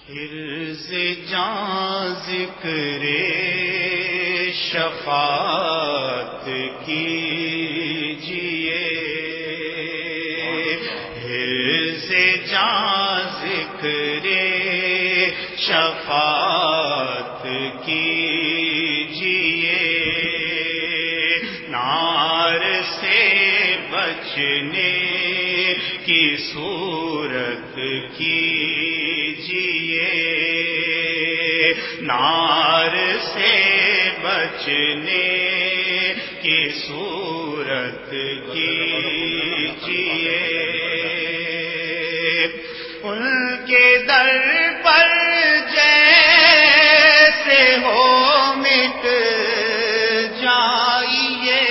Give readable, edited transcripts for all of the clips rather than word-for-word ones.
حرز جاں ذکر شفاعت کیجئے، حرز جاں ذکر شفاعت کیجئے، نار سے بچنے کی صورت کیجئے، نار سے بچنے کی صورت کیجئے، ان کے در پر جیسے ہو مٹ جائیے،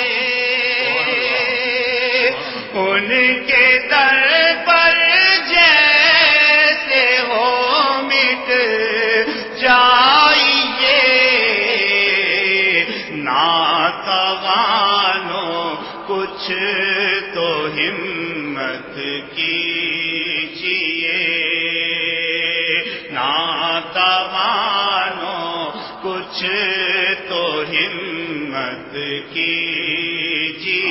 ان کے در پر جیسے ہو مٹ جائیے، ناتوانو کچھ تو ہمت کیجئے، ناتوانو کچھ تو ہمت کیجئے،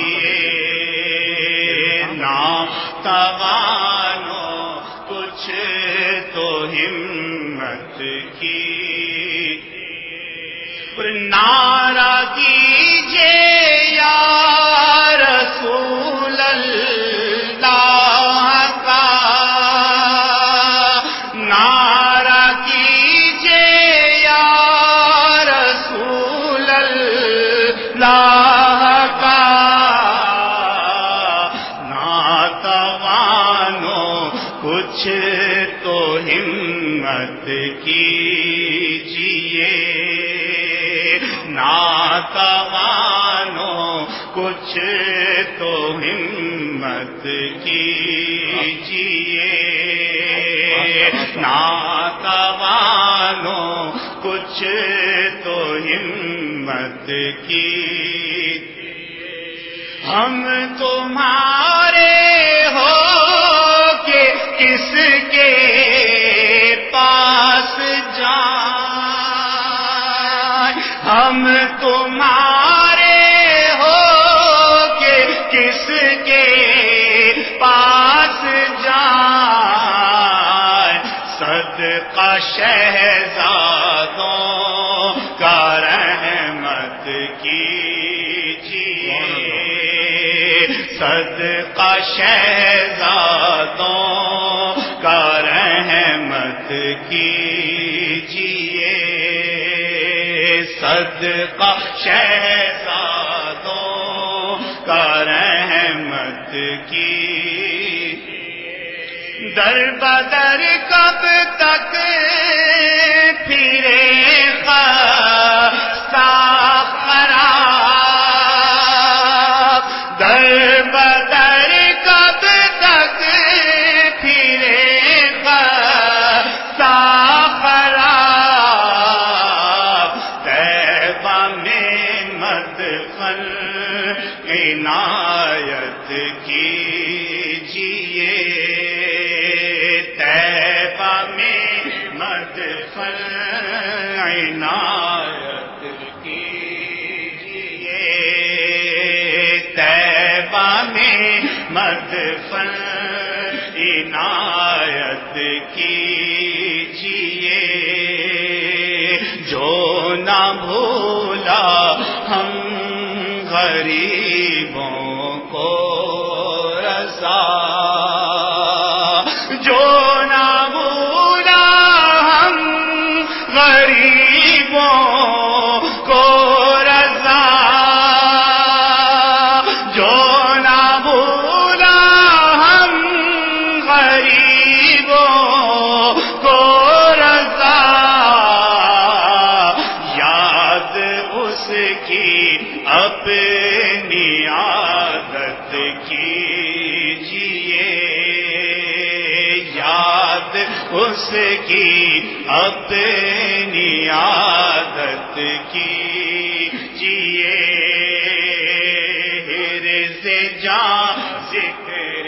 ناتوانو کچھ تو ہمت کیجئے، نعرہ کیجئے یا رسول اللہ کا، نعرہ کیجئے یا رسول اللہ کا، ناتوانو کچھ تو ہمت کیجئے، ناتوانو کچھ تو ہمت کیجئے، ناتوانو کچھ تو ہمت کیجئے، ہم تمہارے ہو کہ کس کے پاس جائیں، ہم تمہارے ہو کہ کس کے پاس جائیں، صدقہ شہزادوں کا رحمت کیجئے، صدقہ شہزادوں کا رحمت کیجئے، صدقہ شہزادوں کا رحمت کیجئے، در بدر کب تک پھرے خستہ خراب، در بدر کب تک پھرے خستہ خراب، طیبہ میں مدفن عنایت کیجئے، طیبہ میں مدفن عنایت کیجئے، طیبہ میں مدفن عنایت کیجئے، جو نہ بھولا ہم غریبوں کو رضا، جو نہ بھولا ہم غریبوں کو رضا، جو نہ بھولا ہم غریبوں کو رضا، یاد اس کی اپنی عادت کیجئے، یاد اس کی اپنی عادت کیجئے، حرز جاں ذکر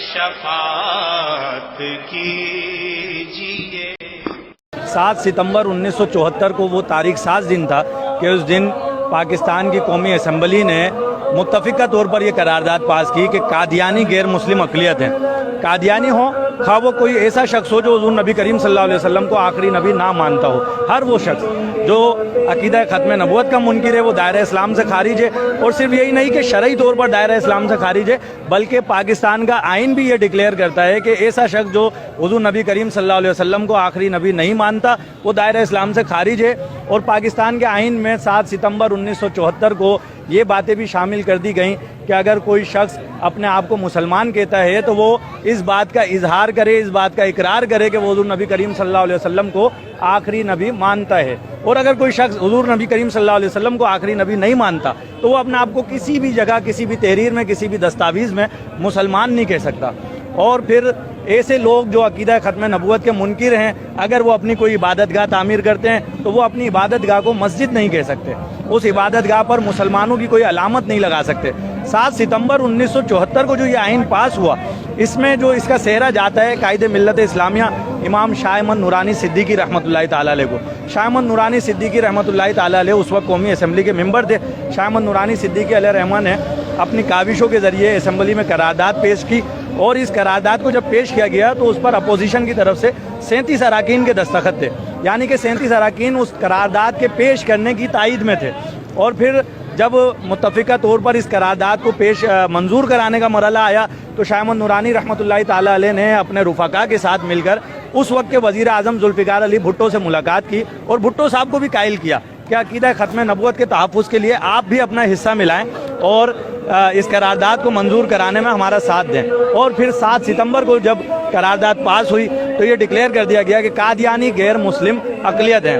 شفاعت کیجئے۔ 7 सितंबर 1974 को वो तारीख साज दिन था कि उस दिन पाकिस्तान की कौमी असम्बली ने मुत्तफ़िका तौर पर यह करारदाद पास की कि कादियानी गैर मुस्लिम अक़लियत हैं। कादियानी हो खा वो कोई ऐसा शख्स हो जो हुज़ूर नबी करीम सल्लल्लाहु अलैहि वसल्लम को आखिरी नबी ना मानता हो, हर वो शख्स जो अक़ीदा ख़त्म नबूवत का मुनकिर है वो दायरा इस्लाम से खारिज है। और सिर्फ यही नहीं कि शरई तौर पर दायरा इस्लाम से खारिज है, बल्कि पाकिस्तान का आइन भी ये डिक्लेयर करता है कि ऐसा शख्स जो हुज़ूर नबी करीम सल्लल्लाहु अलैहि वसल्लम को आखिरी नबी नहीं मानता वो दायरा इस्लाम से खारिज है। और पाकिस्तान के आइन में 7 सितंबर 1974 को ये बातें भी शामिल कर दी गई कि अगर कोई शख्स अपने आप को मुसलमान कहता है तो वो इस बात का इजहार करे, इस बात का इकरार करे कि वो हुज़ूर नबी करीम सल्लल्लाहु अलैहि वसल्लम को आखिरी नबी मानता है। और अगर कोई शख्स हुज़ूर नबी करीम सल्लल्लाहु अलैहि वसल्लम को आखिरी नबी नहीं मानता तो वो अपने आप को किसी भी जगह, किसी भी तहरीर में, किसी भी दस्तावेज़ में मुसलमान नहीं कह सकता। और फिर ऐसे लोग जो अक़ीदा ख़त्म नबूवत के मुनकिर हैं, अगर वो अपनी कोई इबादत गाह तामीर करते हैं तो वो अपनी इबादत गाह को मस्जिद नहीं कह सकते, उस इबादत गाह पर मुसलमानों की कोई अलामत नहीं लगा सकते। 7 सितंबर 1974 को जो ये आइन पास हुआ, इसमें जो इसका सेहरा जाता है कायदे मिल्लत इस्लामिया इमाम शाह अहमद नूरानी सिद्दीकी रहमतुल्लाहि ताला अलैह को। शाह अहमद नूरानी सिद्दीकी रहमतुल्लाहि ताला अलैह उस वक्त कौमी असम्बली के मेंबर थे। शाह अहमद नूरानी सिद्दीकी अलैह रहमान ने अपनी काविशों के ज़रिए असम्बली में करारदाद पेश की, और इस करारदाद को जब पेश किया गया तो उस पर अपोजिशन की तरफ से 37 अराकीन के दस्तखत थे, यानी कि 37 अराकीन उस करारदाद के पेश करने की तायद में थे। और फिर जब मुत्तफ़िका तौर पर इस करारदाद को मंजूर कराने का मरला आया तो शाह अहमद नूरानी रहमतुल्लाहि ताला अलैह ने अपने रुफ़क़ा के साथ मिलकर उस वक्त के वज़ीर आज़म ज़ुल्फ़िकार अली भुट्टो से मुलाकात की और भुट्टो साहब को भी कायल किया कि अक़ीदा ख़त्म नबूवत के तहफ़्फ़ुज़ के लिए आप भी अपना हिस्सा मिलाएं और इस करारदाद को मंजूर कराने में हमारा साथ दें। और फिर 7 सितंबर को जब करारदाद पास हुई तो ये डिक्लेयर कर दिया गया कि कादियानी गैर मुस्लिम अक़लियत हैं।